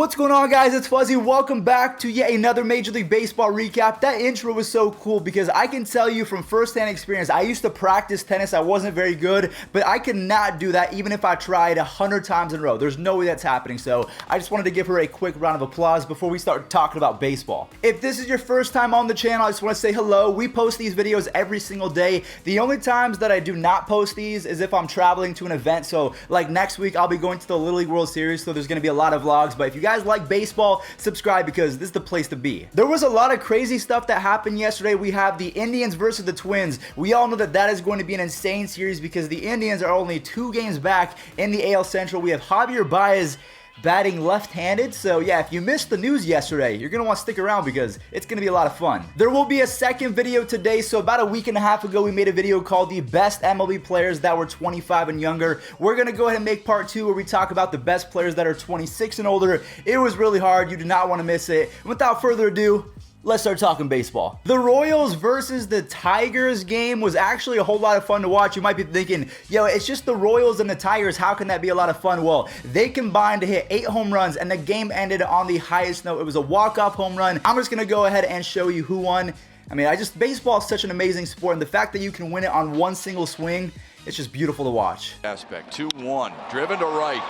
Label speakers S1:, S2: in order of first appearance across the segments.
S1: What's going on, guys? It's Fuzzy. Welcome back to yet another Major League Baseball recap. That intro was so cool because I can tell you from firsthand experience, I used to practice tennis. I wasn't very good, but I could not do that even if I tried 100 times in a row. There's no way that's happening. So I just wanted to give her a quick round of applause before we start talking about baseball. If this is your first time on the channel, I just want to say hello. We post these videos every single day. The only times that I do not post these is if I'm traveling to an event. So like next week, I'll be going to the Little League World Series. So there's going to be a lot of vlogs, but if you guys like baseball, subscribe because this is the place to be. There was a lot of crazy stuff that happened yesterday. We have the Indians versus the Twins. We all know that that is going to be an insane series because the Indians are only 2 games back in the AL Central. We have Javier Baez batting left-handed. So yeah, if you missed the news yesterday, you're gonna want to stick around because it's gonna be a lot of fun. There will be a second video today. So about a week and a half ago, we made a video called the best MLB players that were 25 and younger. We're gonna go ahead and make part 2 where we talk about the best players that are 26 and older. It was really hard. You do not want to miss it. And without further ado, let's start talking baseball. The Royals versus the Tigers game was actually a whole lot of fun to watch. You might be thinking, yo, it's just the Royals and the Tigers. How can that be a lot of fun? Well, they combined to hit 8 home runs and the game ended on the highest note. It was a walk-off home run. I'm just going to go ahead and show you who won. I mean, baseball is such an amazing sport, and the fact that you can win it on one single swing, it's just beautiful to watch.
S2: Aspect 2-1, driven to right.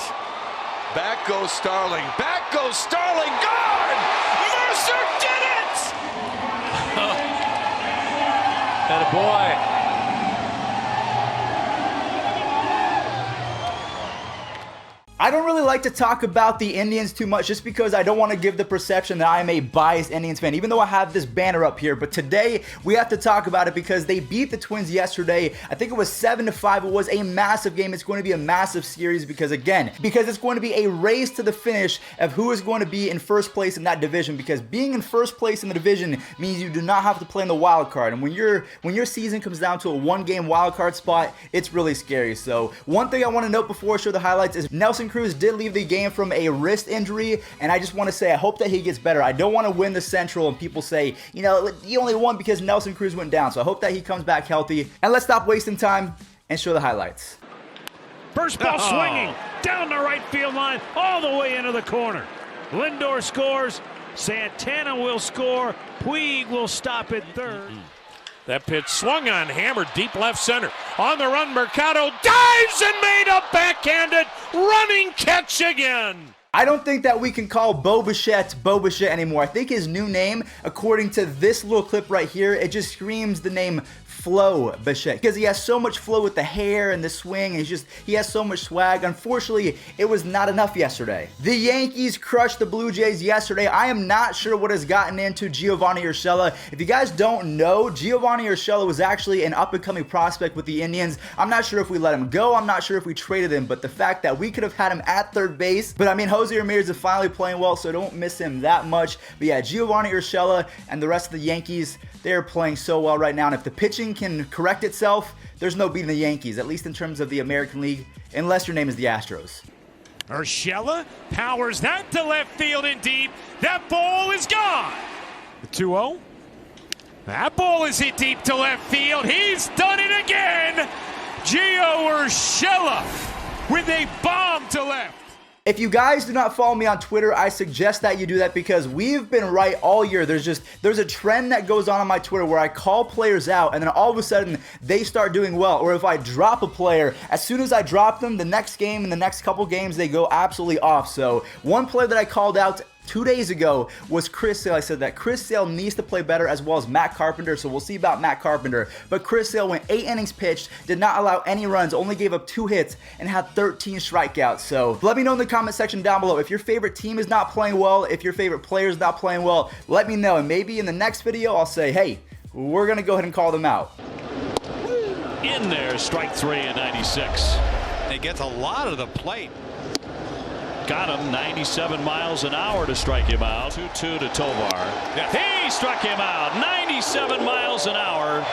S2: Back goes Starling. Back goes Starling. Gone! Mercer did it! Atta boy.
S1: I don't really like to talk about the Indians too much just because I don't want to give the perception that I am a biased Indians fan, even though I have this banner up here. But today, we have to talk about it because they beat the Twins yesterday. I think it was 7-5. It was a massive game. It's going to be a massive series because it's going to be a race to the finish of who is going to be in first place in that division, because being in first place in the division means you do not have to play in the wild card. And when your season comes down to a 1-game wild card spot, it's really scary. So one thing I want to note before I show the highlights is Nelson Cruz did leave the game from a wrist injury, and I just want to say I hope that he gets better. I don't want to win the Central and people say, you know, he only won because Nelson Cruz went down. So I hope that he comes back healthy. And let's stop wasting time and show the highlights.
S3: First ball swinging down the right field line all the way into the corner. Lindor scores. Santana will score. Puig will stop at third. That pitch swung on, hammered deep left center. On the run, Mercado dives and made a backhanded running catch again.
S1: I don't think that we can call Bichette anymore. I think his new name, according to this little clip right here, it just screams the name Flow Bichette because he has so much flow with the hair and the swing, and he has so much swag. Unfortunately, it was not enough yesterday. The Yankees crushed the Blue Jays yesterday. I am not sure what has gotten into Giovanni Urshela. If you guys don't know, Giovanni Urshela was actually an up-and-coming prospect with the Indians. I'm not sure if we let him go. I'm not sure if we traded him, but the fact that we could have had him at third base. But I mean, Jose Ramirez is finally playing well, so don't miss him that much. But yeah, Giovanni Urshela and the rest of the Yankees, they're playing so well right now. And if the pitching can correct itself, there's no beating the Yankees, at least in terms of the American League, unless your name is the Astros.
S3: Urshela powers that to left field and deep. That ball is gone. The 2-0. That ball is hit deep to left field. He's done it again. Gio Urshela with a bomb to left.
S1: If you guys do not follow me on Twitter, I suggest that you do that because we've been right all year. There's a trend that goes on my Twitter where I call players out and then all of a sudden they start doing well. Or if I drop a player, as soon as I drop them, the next game and the next couple games, they go absolutely off. So one player that I called out 2 days ago was Chris Sale. I said that Chris Sale needs to play better, as well as Matt Carpenter, so we'll see about Matt Carpenter. But Chris Sale went 8 innings pitched, did not allow any runs, only gave up 2 hits, and had 13 strikeouts. So let me know in the comment section down below if your favorite team is not playing well, if your favorite player is not playing well. Let me know, and maybe in the next video I'll say, hey, we're going to go ahead and call them out.
S3: In there, strike 3 and 96.
S2: He gets a lot of the plate.
S3: Got him, 97 miles an hour to strike him out. 2-2 to Tovar. Yeah. He struck him out, 97 miles an hour.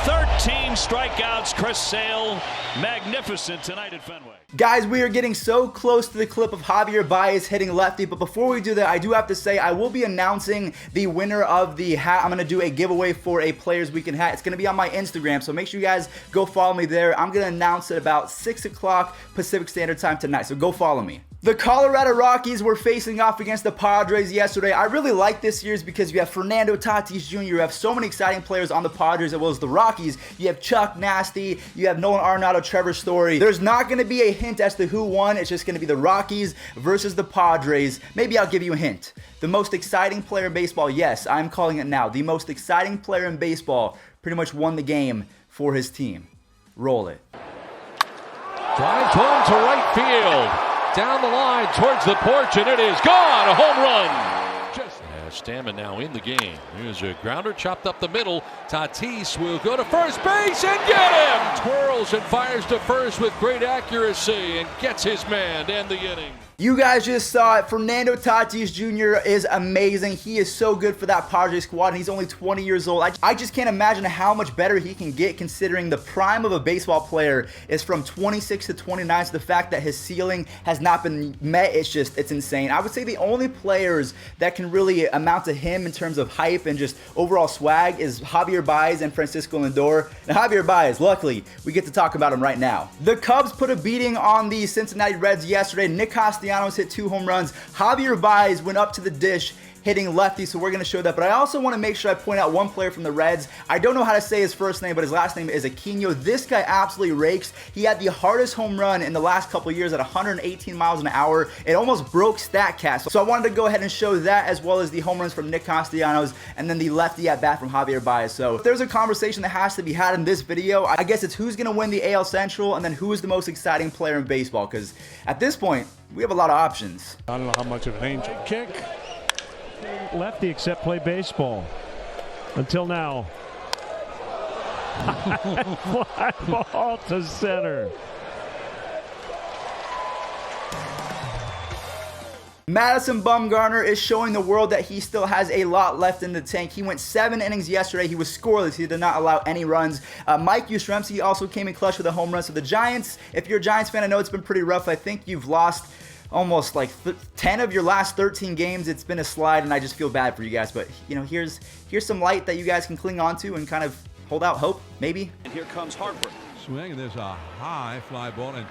S3: 13 strikeouts, Chris Sale. Magnificent tonight at Fenway.
S1: Guys, we are getting so close to the clip of Javier Baez hitting lefty, but before we do that, I do have to say I will be announcing the winner of the hat. I'm going to do a giveaway for a Players Weekend hat. It's going to be on my Instagram, so make sure you guys go follow me there. I'm going to announce it about 6 o'clock Pacific Standard Time tonight, so go follow me. The Colorado Rockies were facing off against the Padres yesterday. I really like this series because you have Fernando Tatis Jr., you have so many exciting players on the Padres as well as the Rockies. You have Chuck Nasty, you have Nolan Arenado, Trevor Story. There's not going to be a hint as to who won. It's just going to be the Rockies versus the Padres. Maybe I'll give you a hint. The most exciting player in baseball, yes, I'm calling it now. The most exciting player in baseball pretty much won the game for his team. Roll it.
S4: Drive one to right field. Down the line towards the porch, and it is gone. A home run. Stammen now in the game. Here's a grounder chopped up the middle. Tatis will go to first base and get him. Twirls and fires to first with great accuracy and gets his man to end the inning.
S1: You guys just saw it. Fernando Tatis Jr. is amazing. He is so good for that Padres squad, and he's only 20 years old. I just can't imagine how much better he can get considering the prime of a baseball player is from 26 to 29. So the fact that his ceiling has not been met, it's insane. I would say the only players that can really amount to him in terms of hype and just overall swag is Javier Baez and Francisco Lindor. Now Javier Baez, luckily, we get to talk about him right now. The Cubs put a beating on the Cincinnati Reds yesterday. Nick Castellanos hit 2 home runs. Javier Baez went up to the dish hitting lefty, so we're going to show that. But I also want to make sure I point out one player from the Reds. I don't know how to say his first name, but his last name is Aquino. This guy absolutely rakes. He had the hardest home run in the last couple of years at 118 miles an hour. It almost broke StatCast. So I wanted to go ahead and show that as well as the home runs from Nick Castellanos and then the lefty at bat from Javier Baez. So if there's a conversation that has to be had in this video, I guess it's who's going to win the AL Central and then who is the most exciting player in baseball, because at this point, we have a lot of options.
S5: I don't know how much of an angel kick. Lefty except play baseball. Until now. Fly ball to center.
S1: Madison Bumgarner is showing the world that he still has a lot left in the tank. He went 7 innings yesterday. He was scoreless. He did not allow any runs. Mike Yastrzemski also came in clutch with a home run. So the Giants, if you're a Giants fan, I know it's been pretty rough. I think you've lost almost like 10 of your last 13 games. It's been a slide, and I just feel bad for you guys. But, you know, here's some light that you guys can cling on to and kind of hold out hope, maybe.
S6: And here comes Harper.
S7: Swing, and there's a high fly ball, and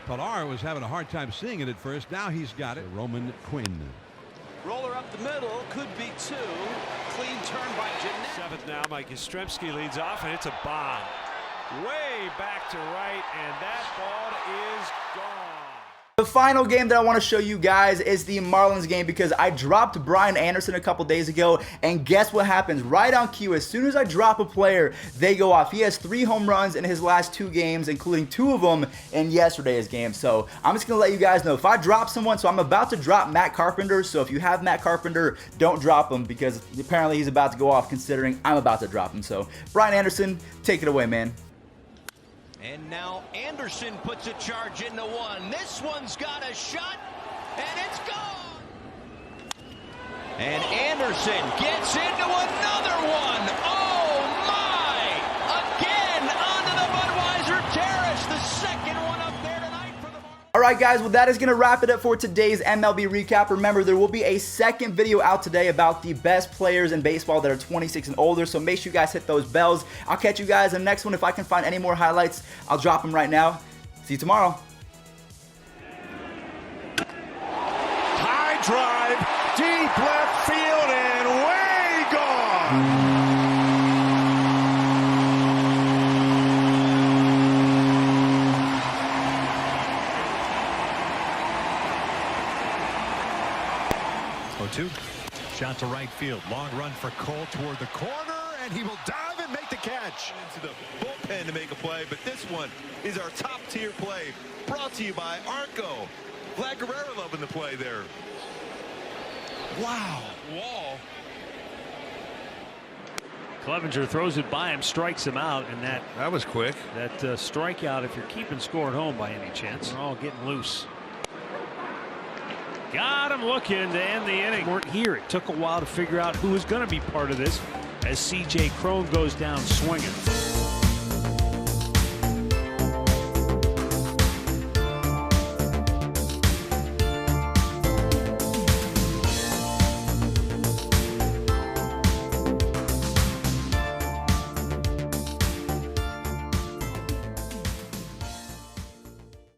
S7: Pilar was having a hard time seeing it at first. Now he's got it. Roman Quinn.
S6: Roller up the middle, could be 2. Clean turn by Jeanette.
S3: 7th now, Mike Yastrzemski leads off, and it's a bomb. Way back to right, and that ball is gone.
S1: The final game that I want to show you guys is the Marlins game because I dropped Brian Anderson a couple days ago, and guess what happens? Right on cue, as soon as I drop a player, they go off. He has 3 home runs in his last 2 games, including 2 of them in yesterday's game. So I'm just going to let you guys know if I drop someone, so I'm about to drop Matt Carpenter. So if you have Matt Carpenter, don't drop him because apparently he's about to go off considering I'm about to drop him. So Brian Anderson, take it away, man.
S6: And now Anderson puts a charge into 1. This one's got a shot, and it's gone. And Anderson gets into another one. Oh, my! Again onto the Budweiser Terrace. The second one up there tonight for the Marlins.
S1: Alright guys, well that is going to wrap it up for today's MLB recap. Remember, there will be a second video out today about the best players in baseball that are 26 and older, so make sure you guys hit those bells. I'll catch you guys in the next one. If I can find any more highlights, I'll drop them right now. See you tomorrow.
S3: High drive, deep left field, and way gone.
S8: Two. Shot to right field. Long run for Cole toward the corner, and he will dive and make the catch.
S9: Into the bullpen to make a play, but this one is our top-tier play. Brought to you by Arco. Vlad Guerrero loving the play there. Wow. Wall.
S3: Clevenger throws it by him, strikes him out, and that
S2: was quick.
S3: That strikeout, if you're keeping score at home by any chance, they're all getting loose. Got him looking to end the inning. Weren't here. It took a while to figure out who was going to be part of this as C.J. Cron goes down swinging.